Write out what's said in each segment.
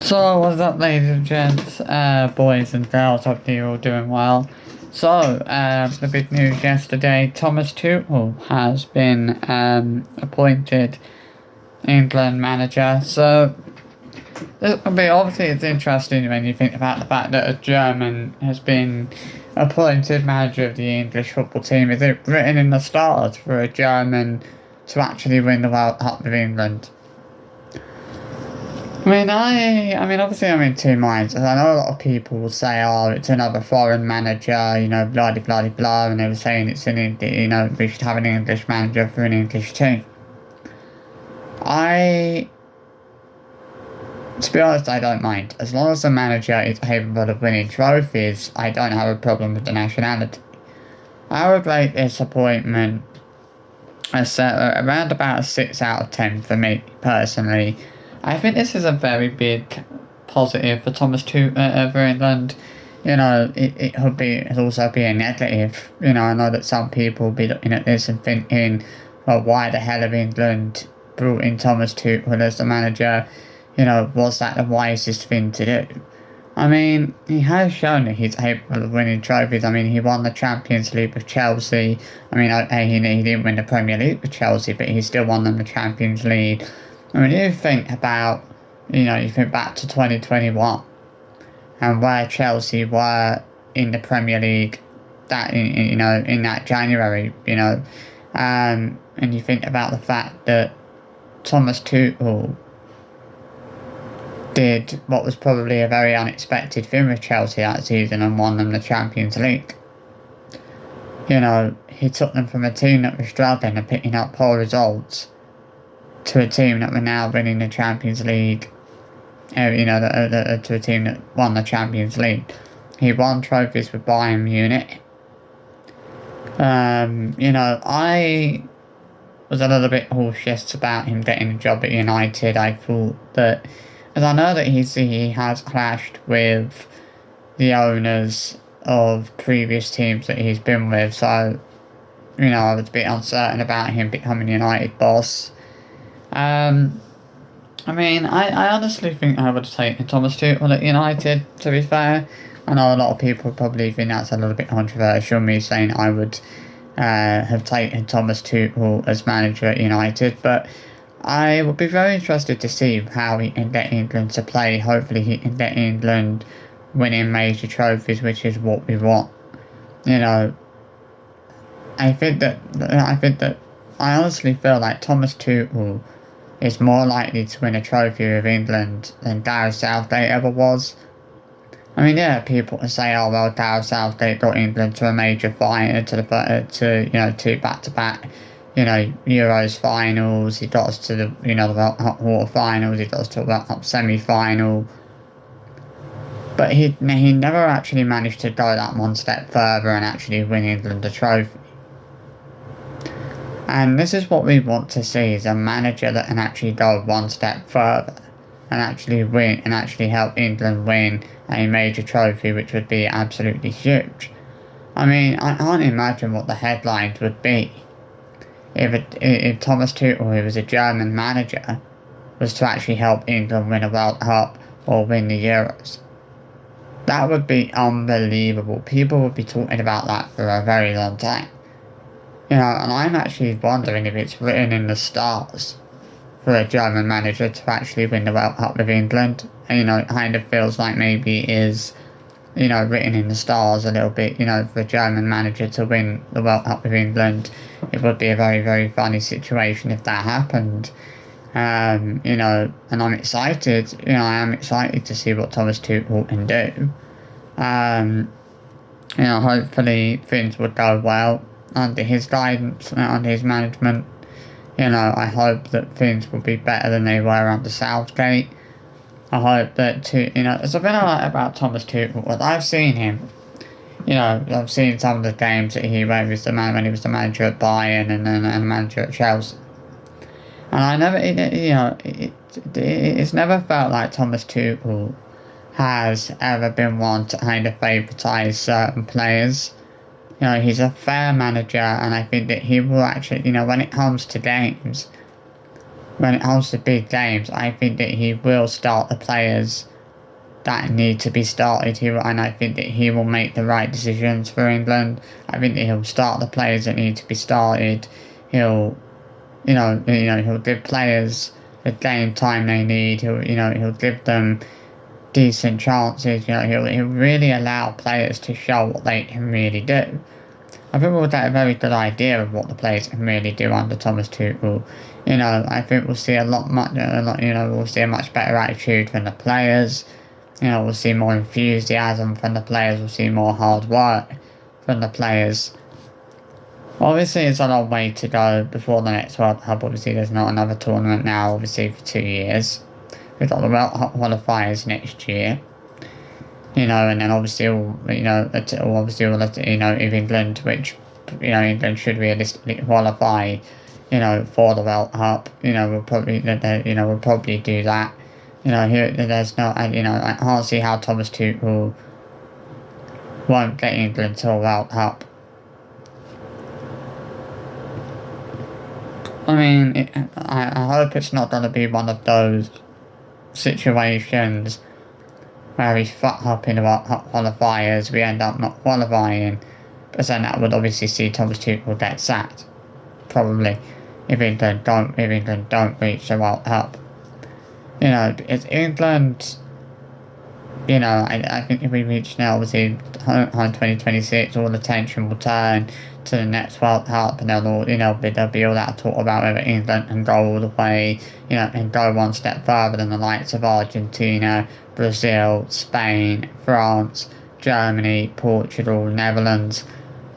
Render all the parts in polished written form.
So, what's up, ladies and gents, boys and girls? Hope you're all doing well. So, the big news yesterday: Thomas Tuchel has been appointed England manager. So, this will be obviously it's interesting when you think about the fact that a German has been appointed manager of the English football team. Is it written in the stars for a German to actually win the World Cup with England? Obviously I'm in two minds. I know a lot of people will say, oh, it's another foreign manager, blah, blah, blah, blah, and they were saying we should have an English manager for an English team. To be honest, I don't mind. As long as the manager is capable of winning trophies, I don't have a problem with the nationality. I would rate this appointment around about a 6 out of 10 for me, personally. I think this is a very big positive for Thomas Tuchel for England. It'll also be a negative. I know that some people will be looking at this and thinking, well, why the hell have England brought in Thomas Tuchel as the manager? Was that the wisest thing to do? He has shown that he's capable of winning trophies. He won the Champions League with Chelsea. He didn't win the Premier League with Chelsea, but he still won them the Champions League. You think about, you think back to 2021 and where Chelsea were in the Premier League in that January, and you think about the fact that Thomas Tuchel did what was probably a very unexpected thing with Chelsea that season and won them the Champions League. He took them from a team that was struggling and picking up poor results to a team that were now winning the Champions League, to a team that won the Champions League. He won trophies with Bayern Munich. I was a little bit cautious about him getting a job at United. I thought that, as I know that he has clashed with the owners of previous teams that he's been with, so, I was a bit uncertain about him becoming United boss. I honestly think I would have taken Thomas Tuchel at United, to be fair. I know a lot of people probably think that's a little bit controversial, me saying I would have taken Thomas Tuchel as manager at United, but I would be very interested to see how he can get England to play. Hopefully he can get England winning major trophies, which is what we want. I honestly feel like Thomas Tuchel is more likely to win a trophy with England than Gareth Southgate ever was. People can say, oh well, Gareth Southgate got England to a major final, two back-to-back, Euros finals. He got us to the World Cup quarter finals. He got us to the World Cup semi-final. But he never actually managed to go that one step further and actually win England a trophy. And this is what we want to see, is a manager that can actually go one step further and actually win and actually help England win a major trophy, which would be absolutely huge. I can't imagine what the headlines would be if Thomas Tuchel, who was a German manager, was to actually help England win a World Cup or win the Euros. That would be unbelievable. People would be talking about that for a very long time. And I'm actually wondering if it's written in the stars for a German manager to actually win the World Cup with England. It kind of feels like maybe it is, written in the stars a little bit, for a German manager to win the World Cup with England. It would be a very, very funny situation if that happened. And I'm excited, I am excited to see what Thomas Tuchel can do. Hopefully things would go well under his guidance, under his management. I hope that things will be better than they were under Southgate. I hope that there's a bit I like about Thomas Tuchel. Well, I've seen him. I've seen some of the games that when he was the manager at Bayern and then a manager at Chelsea. And I never, it's never felt like Thomas Tuchel has ever been one to kind of favoritise certain players. He's a fair manager, and I think that he will actually, when it comes to games, when it comes to big games, I think that he will start the players that need to be started here, and I think that he will make the right decisions for England. I think that he'll start the players that need to be started. He'll, he'll give players the game time they need. He'll give them decent chances. He'll really allow players to show what they can really do. I think we'll get a very good idea of what the players can really do under Thomas Tuchel. I think we'll see we'll see a much better attitude from the players. We'll see more enthusiasm from the players. We'll see more hard work from the players. Obviously, it's a long way to go before the next World Cup. Obviously, there's not another tournament now, obviously, for 2 years. We've got the World Cup qualifiers next year. And then obviously, if England, which, England should realistically qualify, for the World Cup, we'll probably do that. There's no, I can't see how Thomas Tuchel won't get England to a World Cup. I mean, I hope it's not going to be one of those situations where we fuck up in the World Cup qualifiers, we end up not qualifying, because then that would obviously see Thomas Tuchel get sacked, probably, if England don't reach the World Cup. It's England. I think if we reach now, obviously, on 2026, all the attention will turn to the next World Cup, and there'll be all that talk about whether England can go all the way, and go one step further than the likes of Argentina, Brazil, Spain, France, Germany, Portugal, Netherlands,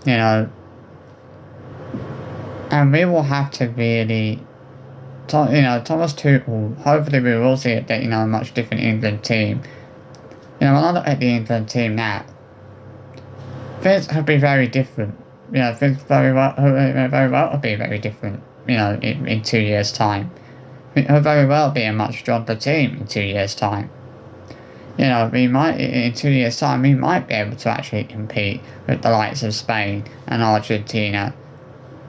and we will have to really, Thomas Tuchel, hopefully we will see a much different England team. When I look at the England team now, things could be very different. Things very well will be very different, in 2 years' time. It will very well be a much stronger team in 2 years' time. We might, in 2 years' time, we might be able to actually compete with the likes of Spain and Argentina.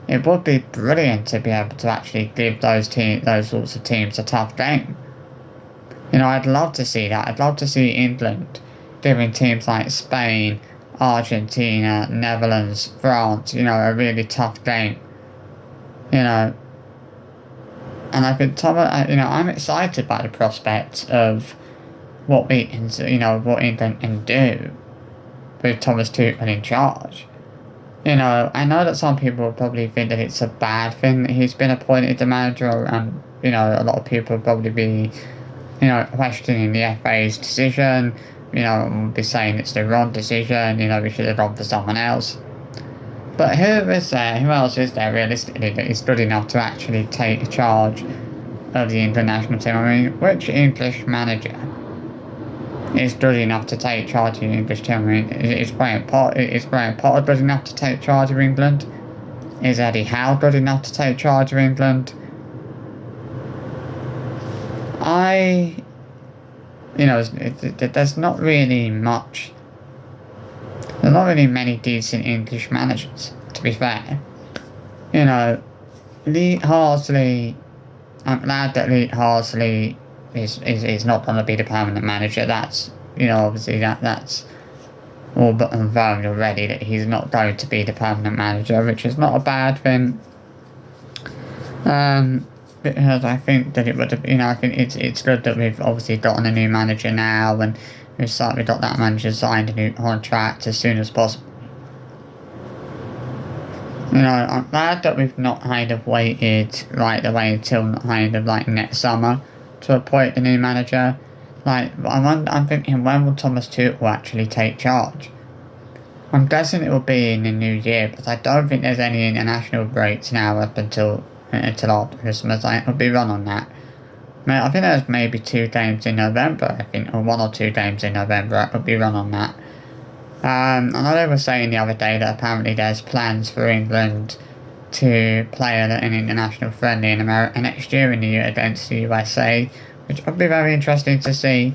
It would be brilliant to be able to actually give those sorts of teams a tough game. I'd love to see that. I'd love to see England giving teams like Spain, Argentina, Netherlands, France, a really tough game. And I think I'm excited by the prospect of what England can do with Thomas Tuchel in charge. I know that some people will probably think that it's a bad thing that he's been appointed the manager, and a lot of people will probably be questioning the FA's decision, will be saying it's the wrong decision, we should have gone for someone else. But who else is there realistically that is good enough to actually take charge of the international team? I mean, which English manager is good enough to take charge of the English team? I mean, is Graham Potter good enough to take charge of England? Is Eddie Howe good enough to take charge of England? There's not really much. There's not really many decent English managers, to be fair. Lee Harsley. I'm glad that Lee Harsley is not going to be the permanent manager. That's obviously that's all but confirmed already that he's not going to be the permanent manager, which is not a bad thing. Because I think that it would have, I think it's good that we've obviously gotten a new manager now, and we've got that manager signed a new contract as soon as possible. I'm glad that we've not kind of waited right the way until kind of like next summer to appoint the new manager. I'm thinking, when will Thomas Tuchel actually take charge? I'm guessing it will be in the new year, because I don't think there's any international breaks now up until after Christmas. It'll be run on that. I think there's maybe 2 games in November, or 1 or 2 games in November. It'll be run on that. I know they were saying the other day that apparently there's plans for England to play an international friendly in America next year against the USA, which would be very interesting to see.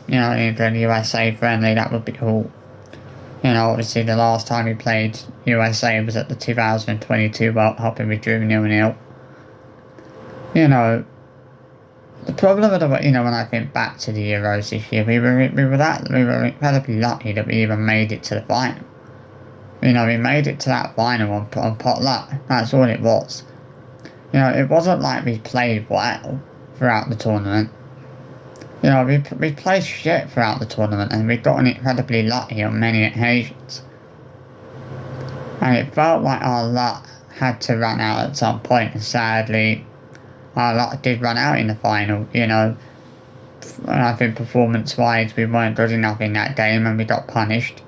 England USA friendly, that would be cool. Obviously the last time we played USA was at the 2022 World Cup, and we drew 0-0. The problem with the, when I think back to the Euros this year, we were incredibly lucky that we even made it to the final. We made it to that final on pot luck. That's all it was. It wasn't like we played well throughout the tournament. We played shit throughout the tournament, and we've gotten incredibly lucky on many occasions. And it felt like our luck had to run out at some point, and sadly, our luck did run out in the final. And I think performance-wise, we weren't good enough in that game, and we got punished.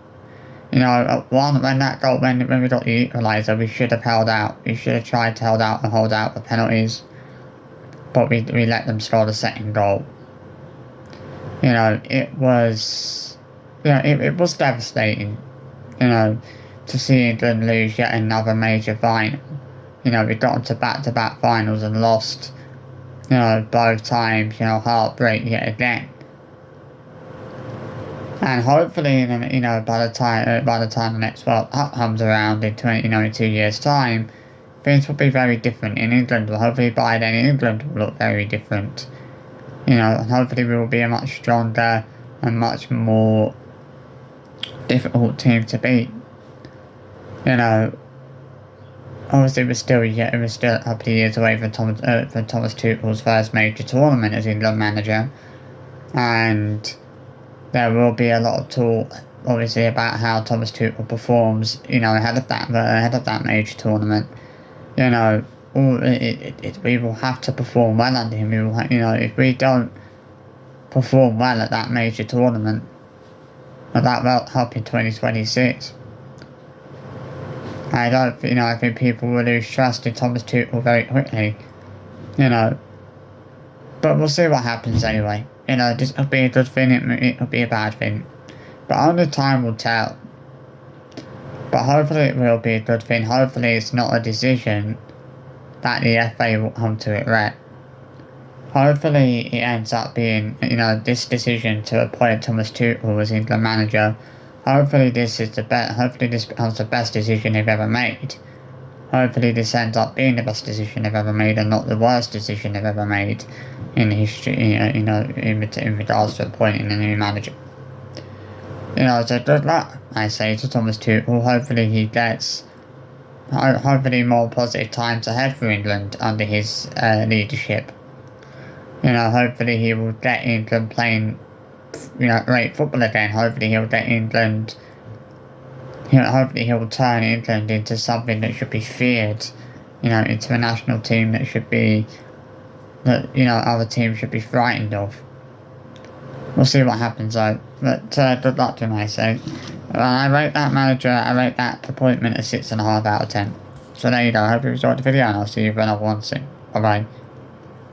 When we got the equaliser, we should have held out. We should have tried to hold out the penalties, but we let them score the second goal. It was devastating. To see England lose yet another major final. We got into back-to-back finals and lost. Both times. Heartbreak yet again. And hopefully, by the time the next World Cup comes around in 2 years' time, things will be very different in England. Well, hopefully by then England will look very different. And hopefully we will be a much stronger and much more difficult team to beat. Obviously it was still a couple of years away from Thomas Tuchel's first major tournament as England manager, and there will be a lot of talk, obviously, about how Thomas Tuchel performs, ahead of that major tournament. We will have to perform well under him. If we don't perform well at that major tournament, that won't help in 2026. I think people will lose trust in Thomas Tuchel very quickly. But we'll see what happens anyway. This could be a good thing, it could be a bad thing. But only time will tell. But hopefully it will be a good thing. Hopefully it's not a decision that the FA will come to regret. Hopefully it ends up being, this decision to appoint Thomas Tuchel as England manager. Hopefully this becomes the best decision they've ever made. Hopefully this ends up being the best decision they've ever made and not the worst decision they've ever made in history, in regards to appointing a new manager. So good luck, I say, to Thomas Tuchel. Hopefully more positive times ahead for England under his leadership. Hopefully he will get England playing great football again. Hopefully he'll get England. Hopefully he'll turn England into something that should be feared. Into a national team that should be other teams should be frightened of. We'll see what happens though. But good luck to him, I say. I rate that appointment a 6.5 out of 10. So there you go. I hope you enjoyed the video, and I'll see you for another one soon. Bye bye.